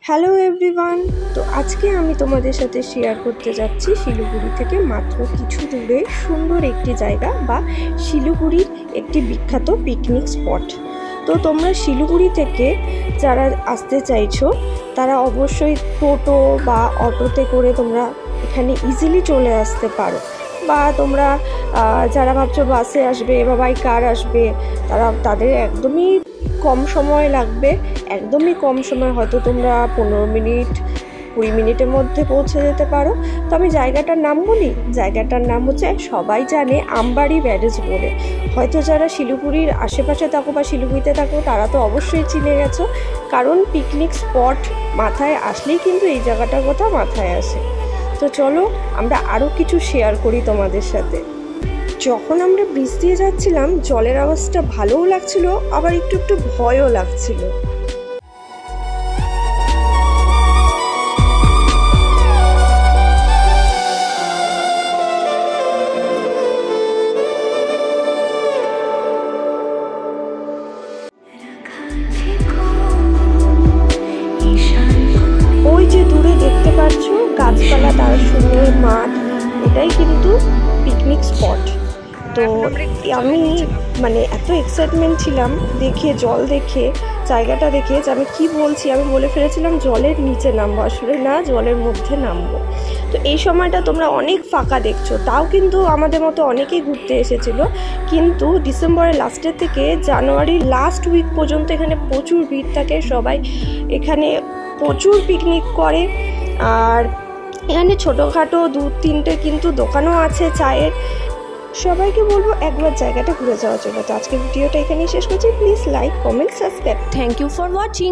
Hello everyone, তো আজকে আমি তোমাদের সাথে শেয়ার করতে যাচ্ছি শিলিগুড়ি থেকে মাত্র কিছু দূরে সুন্দর একটি জায়গা বা শিলিগুড়ির একটি বিখ্যাত পিকনিক স্পট। তো তোমরা শিলিগুড়ি থেকে যারা আসতে চাইছো তারা অবশ্যই টোটো বা অটোতে করে তোমরা এখানে ইজিলি চলে আসতে পারো, বা তোমরা যারা ভাবছো বাসে আসবে বা বাই কার আসবে তাদের একদমই কম সময় লাগবে, একদমই কম সময়, হয়তো তোমরা 15 মিনিট 20 মিনিটের মধ্যে পৌঁছে যেতে পারো। তো আমি জায়গাটার নাম বলি, জায়গাটার নাম হচ্ছে সবাই জানে আমবাড়ি ব্যারেজ বলে। হয়তো যারা শিলিগুড়ির আশেপাশে থাকো বা শিলিগুড়িতে থাকো তারা তো অবশ্যই চিনে গেছো, কারণ পিকনিক স্পট মাথায় আসলেই কিন্তু এই জায়গাটার কথা মাথায় আসে। তো চলো আমরা আরও কিছু শেয়ার করি তোমাদের সাথে। যখন আমরা ব্রিজ দিয়ে যাচ্ছিলাম জলের আওয়াজটা ভালোও লাগছিল, আবার একটু একটু ভয়ও লাগছিল। ওই যে দূরে দেখতে পাচ্ছ গাছপালা, তার সুন্দর মাঠ, এটাই কিন্তু পিকনিক স্পট। তো আমি এত এক্সাইটমেন্ট ছিলাম দেখে, জল দেখে, জায়গাটা দেখে, যে আমি কি বলছি, আমি বলে ফেলেছিলাম জলের নিচে নামবো, আসলে না, জলের মধ্যে নামবো। তো এই সময়টা তোমরা অনেক ফাঁকা দেখছো, তাও কিন্তু আমাদের মতো অনেকেই ঘুরতে এসেছিলো। কিন্তু ডিসেম্বরের লাস্টের থেকে জানুয়ারির লাস্ট উইক পর্যন্ত এখানে প্রচুর ভিড় থাকে, সবাই এখানে প্রচুর পিকনিক করে। আর এখানে ছোটোখাটো 2-3টে কিন্তু দোকানও আছে চায়ের। সবাইকে বলবো একবার জায়গাটা ঘুরে যাওয়ার জন্য। তো আজকের ভিডিওটা এখানেই শেষ করছি। Please like, comment, subscribe. Thank you for watching.